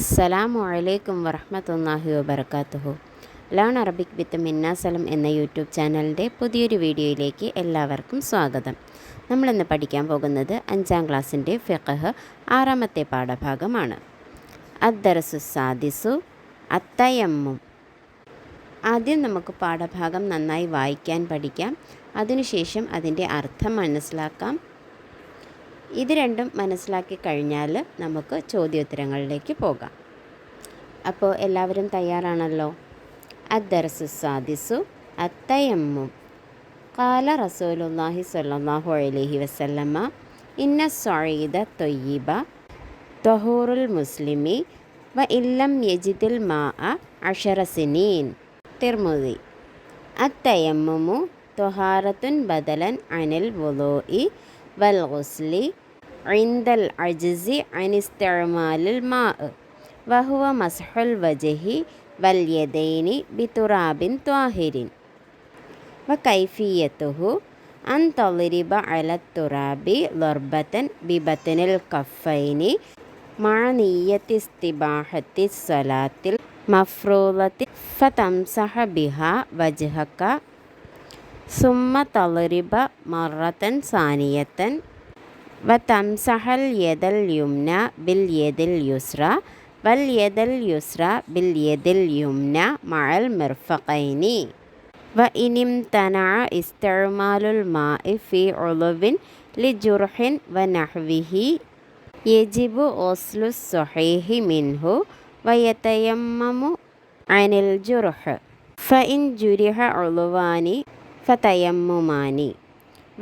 അസ്സലാമു അലൈക്കും വറഹ്മത്തുള്ളാഹി വബറകാതുഹു. ലേൺ അറബിക് വിത്ത് മിന്ന സലം എന്ന യൂട്യൂബ് ചാനലിൻ്റെ പുതിയൊരു വീഡിയോയിലേക്ക് എല്ലാവർക്കും സ്വാഗതം. നമ്മളിന്ന് പഠിക്കാൻ പോകുന്നത് 5ാം ക്ലാസ്സിൻ്റെ ഫിഖ്ഹ് 6ാമത്തെ പാഠഭാഗമാണ്. അദ്ദർസു സാദിസു അത്തയമ്മും. ആദ്യം നമുക്ക് പാഠഭാഗം നന്നായി വായിക്കാൻ പഠിക്കാം. അതിനുശേഷം അതിൻ്റെ അർത്ഥം മനസ്സിലാക്കാം. ഇത് രണ്ടും മനസ്സിലാക്കി കഴിഞ്ഞാൽ നമുക്ക് ചോദ്യോത്തരങ്ങളിലേക്ക് പോകാം. അപ്പോൾ എല്ലാവരും തയ്യാറാണല്ലോ? അദ്ദർസു സാദിസു അത്തയമ്മും. ഖാല റസൂലുള്ളാഹി സ്വല്ലല്ലാഹു അലൈഹി വസല്ലമ ഇന്ന സ്വഈദ ത്വയ്യിബ ത്വഹൂറുൽ മുസ്ലിമി വ ഇല്ലം യജിദിൽ മാഅ 10 സിനീൻ. തിർമുദി. അത്തയമ്മുമു ത്വഹാറത്തുൻ ബദലൻ അനിൽ വുളൂഇ വൽ ഗുസ്ലി ഇൻദൽ അജ്സി അൻ ഇസ്തിഅമാലിൽ മാഅ വഹുവ മസ്ഹുൽ വജ്ഹി വൽ യദൈനി ബിതുറാബിൻ ത്വാഹിരിൻ വ കൈഫിയത്തുഹു അൻ തളിരിബ അല തുറാബി ളർബതൻ ബിബത്നിൽ കഫൈനി മഅ നിയ്യത്തി ഇസ്തിബാഹത്തി സ്വലാത്തിൽ മഫ്റൂളത്തി ഫതംസഹ ബിഹാ വജ്ഹക സുമ്മ തളിരിബ മറത്തൻ സാനിയത്തൻ വ തംസഹൽ യദൽ യുംന ബിൽ യദിൽ യുസ്ര വൽ യദൽ യുസ്ര ബിൽ യദിൽ യുംന മഅൽ മിർഫഖൈനി വ ഇനിംതനഅ ഇസ്തിഅമാലുൽ മാഇ ഫി ഉളുവിൻ ലിജുർഹിൻ വ നഹ്വിഹി യജിബു ഗുസ്ലു സ്വഹീഹി മിൻഹു വ യതയമ്മമു അനിൽ ജുർഹ് ഫഇൻ ജുരിഹ ഉളുവാനി ഫതയമ്മുമാനി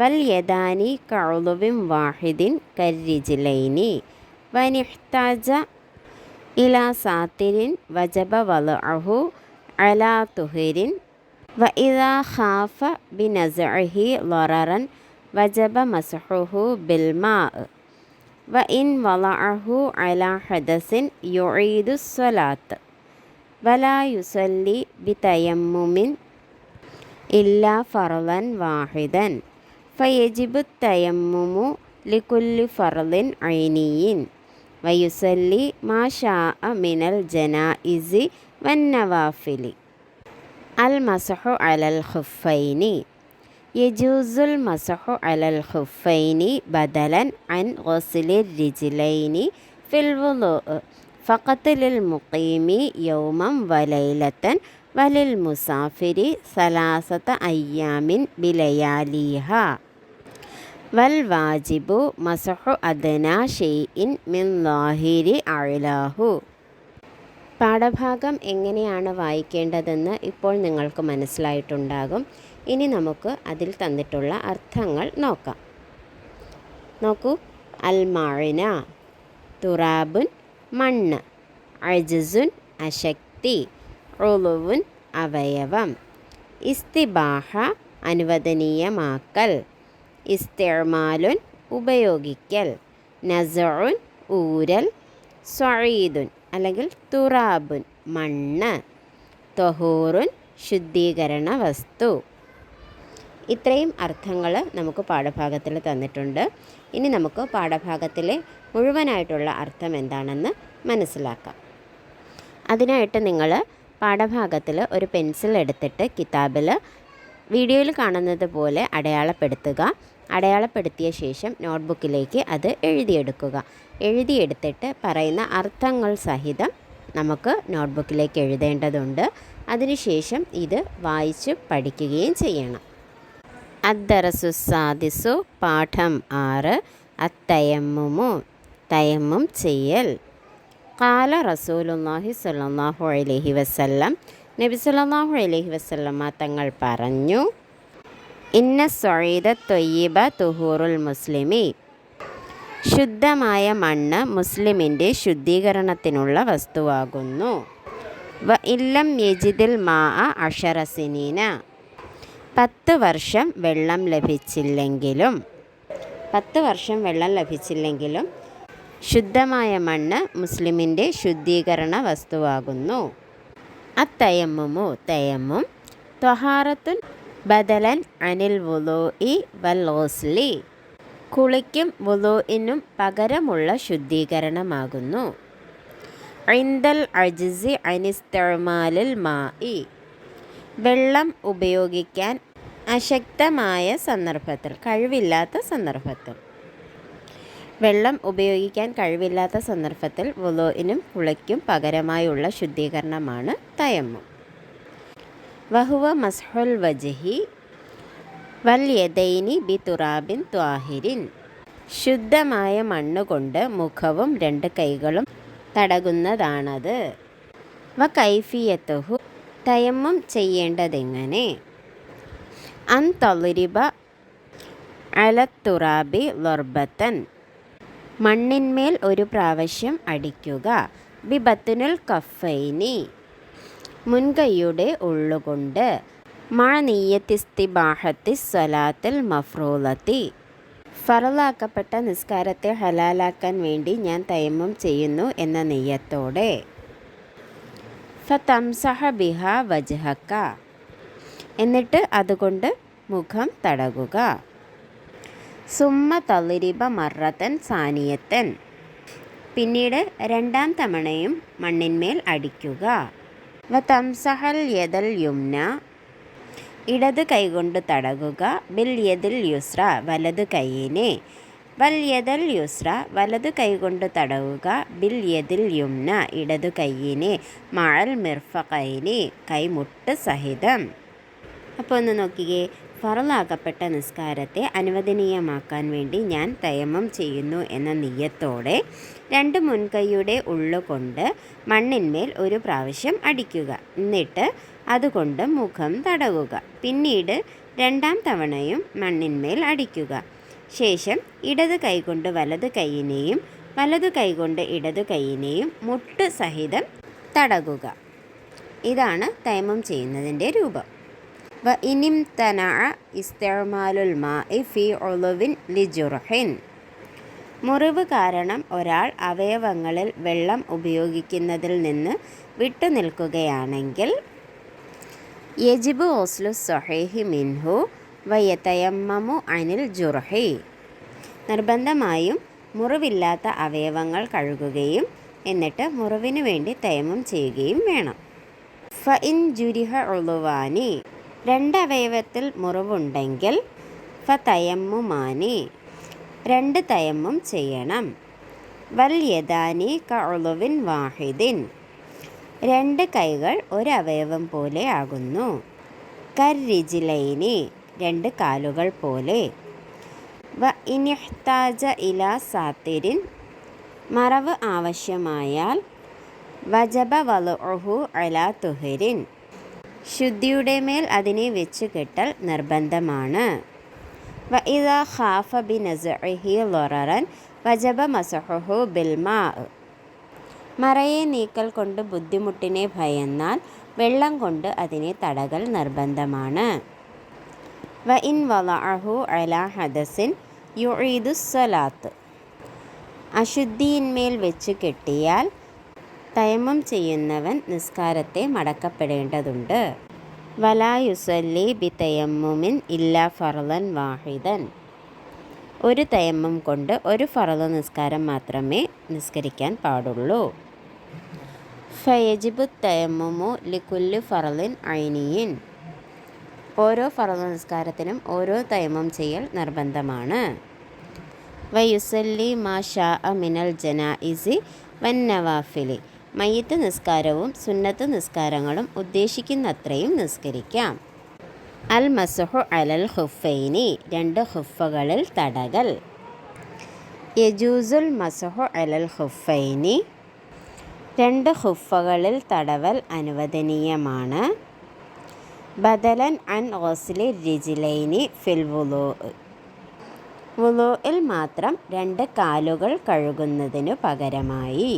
വൽ യദാനി കഉളുവിൻ വാഹിദിൻ കർരിജ്ലൈനി വനിഹ്താജ ഇലാ സാത്തിരിൻ വജബ വളഅഹു അലാ തുഹിരിൻ വ ഇദാ ഖാഫ ബിനസ്ഇഹി ളററൻ വജബ മസ്ഹുഹു ബിൽ മാഅ വ ഇൻ വളഅഹു അലാ ഹദസിൻ യുഈദു സ്വലാത്ത് വലാ യുസല്ലി ബിതയമ്മുമിൻ ഇല്ലാ ഫർളൻ വാഹിദൻ ഫയജിബു തയമ്മുമു ലികുല്ലി ഫർളിൻ ഐനിയിൻ വയുസല്ലി മാ ശാഅ മിനൽ ജനായിസി വന്നവാഫിലി. അൽ മസ്ഹു അലൽ ഖുഫൈനി. യജൂസുൽ മസ്ഹു അലൽ ഖുഫൈനി ബദലൻ അൻ ഗുസ്ലിർ റിജ്ലൈനി ഫിൽ വുളൂഇ ഫഖത്ത് ലിൽ മുഖീമി യൗമൻ വലൈലത്തൻ വലിൽ മുസാഫിരി 3 അയ്യാമിൻ ബിലയാലിഹ വൽ വാജിബു മസ്ഹു അദ്നാ ഷൈഇൻ മിൻ ളാഹിരി അഅ്ലാഹു. പാഠഭാഗം എങ്ങനെയാണ് വായിക്കേണ്ടതെന്ന് ഇപ്പോൾ നിങ്ങൾക്ക് മനസ്സിലായിട്ടുണ്ടാകും. ഇനി നമുക്ക് അതിൽ തന്നിട്ടുള്ള അർത്ഥങ്ങൾ നോക്കാം. നോക്കൂ. അൽ മഅന തുറാബുൻ മണ്ണ്, അജ്സുൻ അശക്തി, ഉളുവുൻ അവയവം, ഇസ്തിബാഹ അനുവദനീയമാക്കൽ, ഇസ്തിഅമാലുൻ ഉപയോഗിക്കൽ, നസ്ഉൻ ഊരൽ, സ്വഈദുൻ അല്ലെങ്കിൽ തുറാബുൻ മണ്ണ്, ത്വഹൂറുൻ ശുദ്ധീകരണ വസ്തു. ഇത്രയും അർത്ഥങ്ങൾ നമുക്ക് പാഠഭാഗത്തിൽ തന്നിട്ടുണ്ട്. ഇനി നമുക്ക് പാഠഭാഗത്തിലെ മുഴുവനായിട്ടുള്ള അർത്ഥം എന്താണെന്ന് മനസ്സിലാക്കാം. അതിനായിട്ട് നിങ്ങൾ പാഠഭാഗത്തിൽ ഒരു പെൻസിൽ എടുത്തിട്ട് കിതാബിൽ വീഡിയോയിൽ കാണുന്നത് പോലെ അടയാളപ്പെടുത്തുക. അടയാളപ്പെടുത്തിയ ശേഷം നോട്ട്ബുക്കിലേക്ക് അത് എഴുതിയെടുക്കുക. എഴുതിയെടുത്തിട്ട് പറയുന്ന അർത്ഥങ്ങൾ സഹിതം നമുക്ക് നോട്ട്ബുക്കിലേക്ക് എഴുതേണ്ടതുണ്ട്. അതിനുശേഷം ഇത് വായിച്ച് പഠിക്കുകയും ചെയ്യണം. അദ്ദർസു സാദിസു പാഠം 6 അത്തയമ്മുമു തയമ്മും ചെയ്യൽ. ഖാല റസൂലുള്ളാഹി സ്വല്ലല്ലാഹു അലൈഹി വസല്ലം. നബി സ്വല്ലല്ലാഹു അലൈഹി വസല്ലമ തങ്ങൾ പറഞ്ഞു, ഇന്ന സ്വഈദ ത്വയ്യിബ തുഹൂറുൽ മുസ്ലിമി. ശുദ്ധമായ മണ്ണ് മുസ്ലിമിൻ്റെ ശുദ്ധീകരണത്തിനുള്ള വസ്തുവാകുന്നു. വ ഇല്ലം യജിദിൽ മാഅ 10 സിനീന. 10 വർഷം വെള്ളം ലഭിച്ചില്ലെങ്കിലും 10 വർഷം വെള്ളം ലഭിച്ചില്ലെങ്കിലും ശുദ്ധമായ മണ്ണ് മുസ്ലിമിൻ്റെ ശുദ്ധീകരണ വസ്തുവാകുന്നു. അത്തയമ്മുമു തയമ്മും ത്വഹാറത്തുൻ ബദലൻ അനിൽ വുളൂഇ വൽ ഗുസ്ലി. കുളിക്കും വുളൂഇനും പകരമുള്ള ശുദ്ധീകരണമാകുന്നു. ഇൻദൽ അജ്സി അനിസ്തിഅ്മാലിൽ മാഇ, വെള്ളം ഉപയോഗിക്കാൻ അശക്തമായ സന്ദർഭത്തിൽ, കഴിവില്ലാത്ത സന്ദർഭത്തിൽ. വെള്ളം ഉപയോഗിക്കാൻ കഴിവില്ലാത്ത സന്ദർഭത്തിൽ വുളൂഇനും കുളിക്കും പകരമായുള്ള ശുദ്ധീകരണമാണ് തയമ്മും. വഹുവ മസ്ഹുൽ വജ്ഹി വൽ യദൈനി ബിതുറാബിൻ ത്വാഹിരിൻ, ശുദ്ധമായ മണ്ണുകൊണ്ട് മുഖവും രണ്ട് കൈകളും തടകുന്നതാണത്. വ കൈഫിയത്തുഹു, തയമ്മും ചെയ്യേണ്ടതെങ്ങനെ. അൻ തളിരിബ അലത്തുറാബി ലർബത്തൻ, മണ്ണിന്മേൽ ഒരു പ്രാവശ്യം അടിക്കുക. ബിബത്തുനുൽ കഫൈനി, മുൻകൈയുടെ ഉള്ളുകൊണ്ട്. മഅ നിയ്യത്തിസ്തിബാഹത്തി സ്വലാത്തിൽ മഫ്റൂളത്തി, ഫറലാക്കപ്പെട്ട നിസ്കാരത്തെ ഹലാലാക്കാൻ വേണ്ടി ഞാൻ തയമ്മും ചെയ്യുന്നു എന്ന നിയ്യത്തോടെ. ഫതംസഹ ബിഹ വജ്ഹക, എന്നിട്ട് അതുകൊണ്ട് മുഖം തടകുക. സുമ്മ തളിരിബ മറത്തൻ സാനിയത്തൻ, പിന്നീട് രണ്ടാം തവണയും മണ്ണിന്മേൽ അടിക്കുക. വതംസഹൽ യദൽ യുംന, ഇടത് കൈകൊണ്ട് തടകുക. ബിൽ യദിൽ യുസ്ര, വലത് കൈയിനെ. വൽ യദൽ യുസ്ര, വലത് കൈകൊണ്ട് തടവുക. ബിൽ യദിൽ യുംന, ഇടതു കൈയിനെ. മഅൽ മിർഫഖൈനി, കൈമുട്ട് സഹിതം. അപ്പോൾ ഒന്ന് നോക്കിയേ, ഫറലാക്കപ്പെട്ട നിസ്കാരത്തെ അനുവദനീയമാക്കാൻ വേണ്ടി ഞാൻ തയമ്മം ചെയ്യുന്നു എന്ന നിയ്യത്തോടെ രണ്ട് മുൻകൈയുടെ ഉള്ളുകൊണ്ട് മണ്ണിന്മേൽ ഒരു പ്രാവശ്യം അടിക്കുക. എന്നിട്ട് അതുകൊണ്ട് മുഖം തടവുക. പിന്നീട് രണ്ടാം തവണയും മണ്ണിന്മേൽ അടിക്കുക. ശേഷം ഇടത് കൈകൊണ്ട് വലത് കൈയിനെയും വലതു കൈകൊണ്ട് ഇടതു കൈയിനെയും മുട്ട് സഹിതം തടകുക. ഇതാണ് തയമ്മം ചെയ്യുന്നതിൻ്റെ രൂപം. വ ഇനിംതനഅ ഇസ്തിഅ്മാലുൽ മാഇ ഫീ ഉളുവിൻ ലിജുർഹിൻ, മുറിവ് കാരണം ഒരാൾ അവയവങ്ങളിൽ വെള്ളം ഉപയോഗിക്കുന്നതിൽ നിന്ന് വിട്ടുനിൽക്കുകയാണെങ്കിൽ യജിബു ഗുസ്ലു സ്വഹീഹി മിൻഹു വയതയമ്മമു അനിൽ ജുർഹി, നിർബന്ധമായും മുറിവില്ലാത്ത അവയവങ്ങൾ കഴുകുകയും എന്നിട്ട് മുറിവിന് വേണ്ടി തയമ്മം ചെയ്യുകയും വേണം. ഫ ഇൻ ജുരിഹ ഉളുവാനി, രണ്ടവയവത്തിൽ മുറിവുണ്ടെങ്കിൽ ഫതയമ്മുമാനി, രണ്ട് തയമ്മും ചെയ്യണം. വൽ യദാനി കഉളുവിൻ വാഹിദിൻ, രണ്ട് കൈകൾ ഒരവയവം പോലെ ആകുന്നു. കർരിജിലൈനി, രണ്ട് കാലുകൾ പോലെ. വ ഇനിഹ്താജ ഇലാ സാത്തിരിൻ, മറവ് ആവശ്യമായാൽ. വജബ വളുഉഹു അലാ തുഹരിൻ, ശുദ്ധിയുടെ മേൽ അതിനെ വെച്ച് കെട്ടൽ നിർബന്ധമാണ്. വ ഇദാ ഖാഫ ബിനസ്ഇഹി ളററൻ വജബ മസ്ഹുഹു ബിൽമാ, മറയെ നീക്കൽ കൊണ്ട് ബുദ്ധിമുട്ടിനെ ഭയന്നാൽ വെള്ളം കൊണ്ട് അതിനെ തടകൽ നിർബന്ധമാണ്. വ ഇൻ വളഅഹു അലാ ഹദസിൻ യുഈദു സ്വലാത്ത്, അശുദ്ധിയിന്മേൽ വെച്ച് കെട്ടിയാൽ തയമ്മം ചെയ്യുന്നവൻ നിസ്കാരത്തെ മടക്കപ്പെടേണ്ടതുണ്ട്. വലാ യുസല്ലി ബിതയമ്മുമിൻ ഇല്ലാ ഫർളൻ വാഹിദൻ, ഒരു തയമ്മം കൊണ്ട് ഒരു ഫർള് നിസ്കാരം മാത്രമേ നിസ്കരിക്കാൻ പാടുള്ളൂ. ഫയജിബു തയമ്മുമു ലികുല്ലി ഫർളിൻ ഐനിയിൻ, ഓരോ ഫർള് നിസ്കാരത്തിനും ഓരോ തയമ്മം ചെയ്യൽ നിർബന്ധമാണ്. വയുസല്ലി മാ ഷാഅ മിനൽ ജനായിസി വന്നവാഫിലി, മയ്യിത്ത് നിസ്കാരവും സുന്നത്ത് നിസ്കാരങ്ങളും ഉദ്ദേശിക്കുന്നത്രയും നിസ്കരിക്കാം. അൽ മസ്ഹു അലൽ ഖുഫൈനി, രണ്ട് ഖുഫകളിൽ തടകൽ. യജൂസുൽ മസ്ഹു അലൽ ഖുഫൈനി, രണ്ട് ഖുഫകളിൽ തടവൽ അനുവദനീയമാണ്. ബദലൻ അൻ ഗുസ്ലി റിജ്ലൈനി ഫിൽ വുളൂഇ, വുളൂഇൽ മാത്രം രണ്ട് കാലുകൾ കഴുകുന്നതിനു പകരമായി.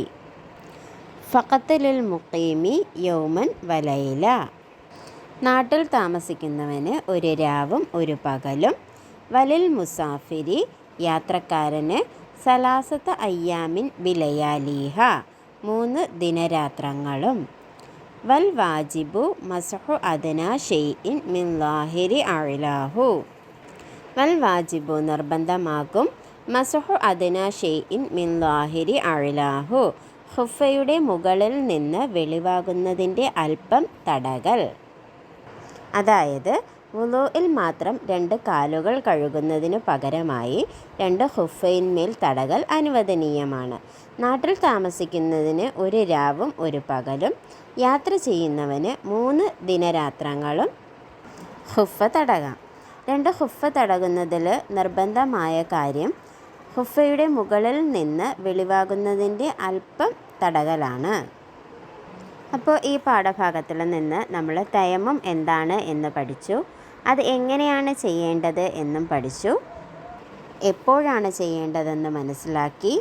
ഫഖത്ത് ലിൽ മുഖീമി യൗമൻ വലൈല, നാട്ടിൽ താമസിക്കുന്നവന് ഒരു രാവും ഒരു പകലും. വലിൽ മുസാഫിരി, യാത്രക്കാരന് സലാസത്ത് അയ്യാമിൻ ബിലയാലിഹ, 3 ദിനരാത്രങ്ങളും. വൽ വാജിബു മസ്ഹു അദ്നാ ഷൈഇൻ മിൻ ലാഹിരി അഅ്ലാഹു, വൽ വാജിബു നിർബന്ധമാകും. മസ്ഹു അദ്നാ ഷൈഇൻ മിൻ ലാഹിരി അഅ്ലാഹു, ഹുഫയുടെ മുകളിൽ നിന്ന് വെളിവാകുന്നതിൻ്റെ അല്പം തടകൽ. അതായത് വുളൂഇൽ മാത്രം 2 കാലുകൾ കഴുകുന്നതിന് പകരമായി 2 ഹുഫയിന്മേൽ തടകൽ അനുവദനീയമാണ്. നാട്ടിൽ താമസിക്കുന്നതിന് 1 രാവും 1 പകലും, യാത്ര ചെയ്യുന്നവന് 3 ദിനരാത്രങ്ങളും ഹുഫ തടകാം. 2 ഹുഫ തടകുന്നതിൽ നിർബന്ധമായ കാര്യം ഹുഫയുടെ മുകളിൽ നിന്ന് വെളിവാകുന്നതിൻ്റെ അല്പം തടകലാണ്. അപ്പോൾ ഈ പാഠഭാഗത്തിൽ നിന്ന് നമ്മൾ തയമ്മും എന്താണ് എന്ന് പഠിച്ചു, അത് എങ്ങനെയാണ് ചെയ്യേണ്ടത് എന്നും പഠിച്ചു, എപ്പോഴാണ് ചെയ്യേണ്ടതെന്ന് മനസ്സിലാക്കി,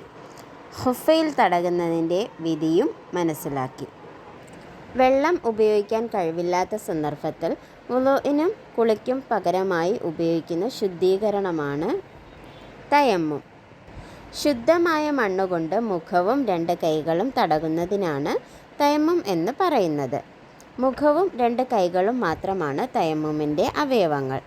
ഹുഫയിൽ തടകുന്നതിൻ്റെ വിധിയും മനസ്സിലാക്കി. വെള്ളം ഉപയോഗിക്കാൻ കഴിവില്ലാത്ത സന്ദർഭത്തിൽ വുളൂഇനും കുളിക്കും പകരമായി ഉപയോഗിക്കുന്ന ശുദ്ധീകരണമാണ് തയമ്മും. ശുദ്ധമായ മണ്ണുകൊണ്ട് മുഖവും 2 കൈകളും തടകുന്നതിനാണ് തയമ്മും എന്ന് പറയുന്നത്. മുഖവും 2 കൈകളും മാത്രമാണ് തയമ്മുമിൻ്റെ അവയവങ്ങൾ.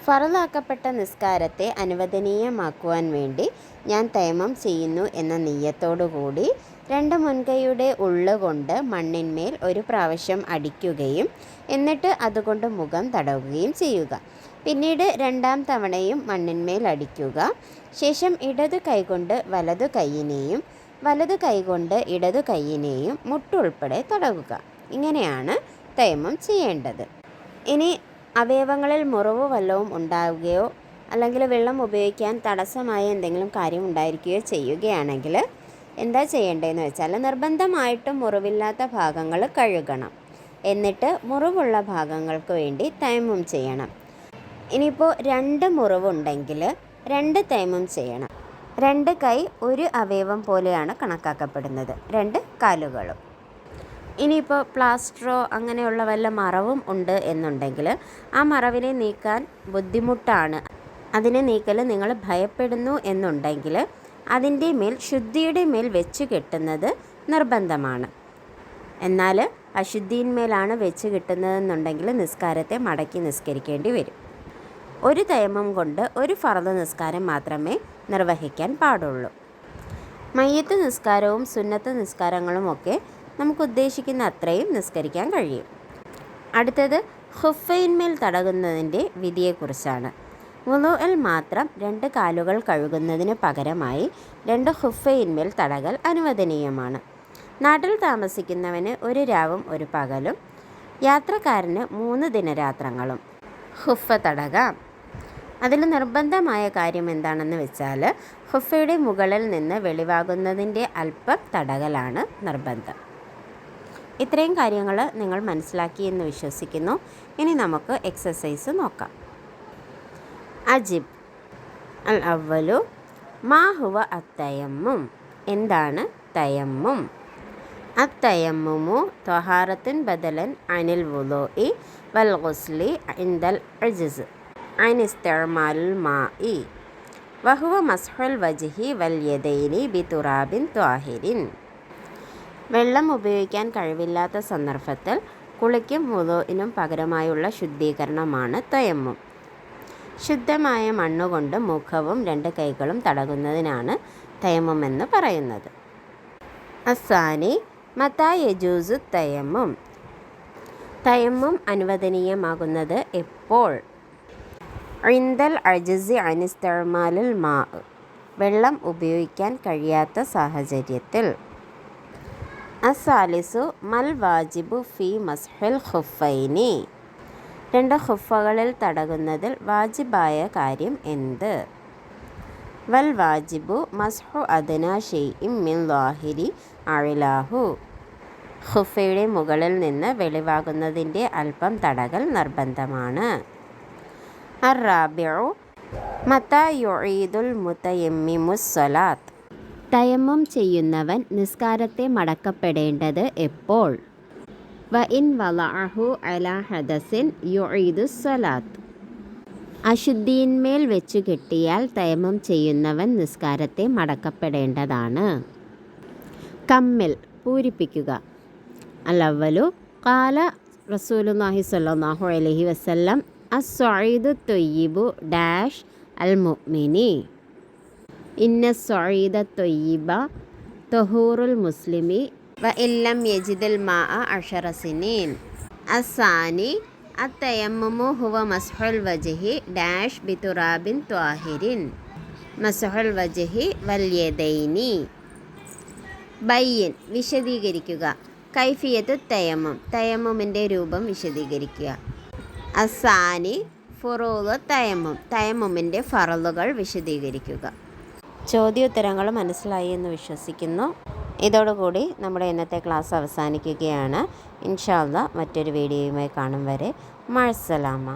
ഫറളാക്കപ്പെട്ട നിസ്കാരത്തെ അനുവദനീയമാക്കുവാൻ വേണ്ടി ഞാൻ തയമ്മം ചെയ്യുന്നു എന്ന നിയ്യത്തോടുകൂടി 2 മുൻകൈയുടെ ഉള്ളുകൊണ്ട് മണ്ണിന്മേൽ 1 പ്രാവശ്യം അടിക്കുകയും എന്നിട്ട് അതുകൊണ്ട് മുഖം തടവുകയും ചെയ്യുക. പിന്നീട് 2ാം തവണയും മണ്ണിന്മേൽ അടിക്കുക. ശേഷം ഇടതു കൈകൊണ്ട് വലതു കൈയിനെയും വലതു കൈകൊണ്ട് ഇടതു കൈയിനെയും മുട്ടുൾപ്പെടെ തടവുക. ഇങ്ങനെയാണ് തയമ്മം ചെയ്യേണ്ടത്. ഇനി അവയവങ്ങളിൽ മുറിവ് വല്ലതും ഉണ്ടാവുകയോ അല്ലെങ്കിൽ വെള്ളം ഉപയോഗിക്കാൻ തടസ്സമായ എന്തെങ്കിലും കാര്യം ഉണ്ടായിരിക്കുകയോ ചെയ്യുകയാണെങ്കിൽ എന്താ ചെയ്യേണ്ടതെന്ന് വെച്ചാൽ നിർബന്ധമായിട്ടും മുറിവില്ലാത്ത ഭാഗങ്ങൾ കഴുകണം. എന്നിട്ട് മുറിവുള്ള ഭാഗങ്ങൾക്ക് വേണ്ടി തയമ്മം ചെയ്യണം. ഇനിയിപ്പോൾ 2 മുറിവുണ്ടെങ്കിൽ 2 തയമ്മം ചെയ്യണം. 2 കൈ 1 അവയവം പോലെയാണ് കണക്കാക്കപ്പെടുന്നത്, 2 കാലുകളും. ഇനിയിപ്പോൾ പ്ലാസ്റ്ററോ അങ്ങനെയുള്ള വല്ല മറവും ഉണ്ട് എന്നുണ്ടെങ്കിൽ ആ മറവിനെ നീക്കാൻ ബുദ്ധിമുട്ടാണ്, അതിനെ നീക്കൽ നിങ്ങൾ ഭയപ്പെടുന്നു എന്നുണ്ടെങ്കിൽ അതിൻ്റെ മേൽ ശുദ്ധിയുടെ മേൽ വെച്ച് കെട്ടുന്നത് നിർബന്ധമാണ്. എന്നാൽ അശുദ്ധിയിന്മേലാണ് വെച്ച് കിട്ടുന്നതെന്നുണ്ടെങ്കിൽ നിസ്കാരത്തെ മടക്കി നിസ്കരിക്കേണ്ടി വരും. 1 തയമ്മം കൊണ്ട് 1 ഫർദ് നിസ്കാരം മാത്രമേ നിർവഹിക്കാൻ പാടുള്ളൂ. മയ്യത്ത് നിസ്കാരവും സുന്നത്ത് നിസ്കാരങ്ങളുമൊക്കെ നമുക്ക് ഉദ്ദേശിക്കുന്ന അത്രയും നിസ്കരിക്കാൻ കഴിയും. അടുത്തത് ഹുഫയിന്മേൽ തടകുന്നതിൻ്റെ വിധിയെക്കുറിച്ചാണ്. വുളൂഇൽ മാത്രം 2 കാലുകൾ കഴുകുന്നതിന് പകരമായി 2 ഹുഫയിന്മേൽ തടകൽ അനുവദനീയമാണ്. നാട്ടിൽ താമസിക്കുന്നവന് 1 രാവും 1 പകലും, യാത്രക്കാരന് 3 ദിനരാത്രങ്ങളും ഹുഫ തടകാം. അതിൽ നിർബന്ധമായ കാര്യം എന്താണെന്ന് വെച്ചാൽ ഹുഫയുടെ മുകളിൽ നിന്ന് വെളിവാകുന്നതിൻ്റെ അല്പം തടകലാണ് നിർബന്ധം. ഇത്രയും കാര്യങ്ങൾ നിങ്ങൾ മനസ്സിലാക്കിയെന്ന് വിശ്വസിക്കുന്നു. ഇനി നമുക്ക് എക്സസൈസ് നോക്കാം. അജിബ്. അൽ അവ്വലു മാ ഹുവ അത്തയമ്മും. എന്താണ് തയമ്മും? അത്തയമ്മുമു ത്വഹാറത്തുൻ ബദലൻ അനിൽ വുളൂഇ വൽ ഗുസ്ലി ഇൻദൽ അജ്സ് അൻ ഇസ്തിഅമാലിൽ മാഇ വഹുവ മസ്ഹുൽ വജ്ഹി വൽ യദൈനി ബിതുറാബിൻ ത്വാഹിരിൻ. വെള്ളം ഉപയോഗിക്കാൻ കഴിവില്ലാത്ത സന്ദർഭത്തിൽ കുളിക്കും വുളൂഇനും പകരമായുള്ള ശുദ്ധീകരണമാണ് തയമ്മും. ശുദ്ധമായ മണ്ണുകൊണ്ട് മുഖവും 2 കൈകളും തടകുന്നതിനാണ് തയമ്മും എന്ന് പറയുന്നത്. അസാനി മതാ യജൂസു തയമ്മും. തയമ്മും അനുവദനീയമാകുന്നത് എപ്പോൾ? ഇൻദൽ അജ്സി അൻ ഇസ്തിഅമാലിൽ മാ. വെള്ളം ഉപയോഗിക്കാൻ കഴിയാത്ത സാഹചര്യത്തിൽ. അസാലിസു മൽ വാജിബു ഫി മസ്ഹിൽ ഖുഫൈനി. 2 ഖുഫകളിൽ തടകുന്നതിൽ വാജിബായ കാര്യം എന്ത്? വൽ വാജിബു മസ്ഹു അദ്നാ ഷൈഇൻ മിൻ ളാഹിരി അഅ്ലാഹു. ഖുഫയുടെ മുകളിൽ നിന്ന് വെളിവാകുന്നതിൻ്റെ അല്പം തടകൽ നിർബന്ധമാണ്. അർറാബിഉ മതാ യുഈദുൽ മുതയമ്മിമുസ് സ്വലാത്ത്. തയമ്മും ചെയ്യുന്നവൻ നിസ്കാരത്തെ മടക്കപ്പെടേണ്ടത് എപ്പോൾ? വ ഇൻ വളഅഹു അലാ ഹദസിൻ യുഈദുസ് സ്വലാത്ത്. അശുദ്ധിയിന്മേൽ വെച്ചു കെട്ടിയാൽ തയമ്മും ചെയ്യുന്നവൻ നിസ്കാരത്തെ മടക്കപ്പെടേണ്ടതാണ്. കമ്മിൽ പൂരിപ്പിക്കുക. അൽ-അവ്വലു ഖാല റസൂലുള്ളാഹി സ്വല്ലല്ലാഹു അലൈഹി വസല്ലം അസ്-സ്വഈദു ത്വയ്യിബു ഡാഷ് അൽ മുഅ്മിനി. ഇന്ന സ്വഈദ ത്വയ്യിബ തൊഹൂറുൽ മുസ്ലിമി വ ഇല്ലം യജിദുൽ മാ 10 സിനീൻ. അസാനി അത്തയമ്മുമു ഹുവ മസ്ഹുൽ വജ്ഹി ഡാഷ് ബിതുറാബിൻ ത്വാഹിരിൻ. മസ്ഹുൽ വജ്ഹി വൽ യദൈനി. ബയ്യൻ വിശദീകരിക്കുക. കൈഫിയത്തു തയമ്മും തയമ്മുമിൻ്റെ രൂപം വിശദീകരിക്കുക. അസാനി ഫുറൂദ് തയമ്മും തയമ്മുമിൻ്റെ ഫറളുകൾ വിശദീകരിക്കുക. ചോദ്യോത്തരങ്ങൾ മനസ്സിലായി എന്ന് വിശ്വസിക്കുന്നു. ഇതോടുകൂടി നമ്മുടെ ഇന്നത്തെ ക്ലാസ് അവസാനിക്കുകയാണ്. ഇൻഷാ അല്ലാഹ് മറ്റൊരു വീഡിയോയുമായി കാണും വരെ മഅസ്സലാമ.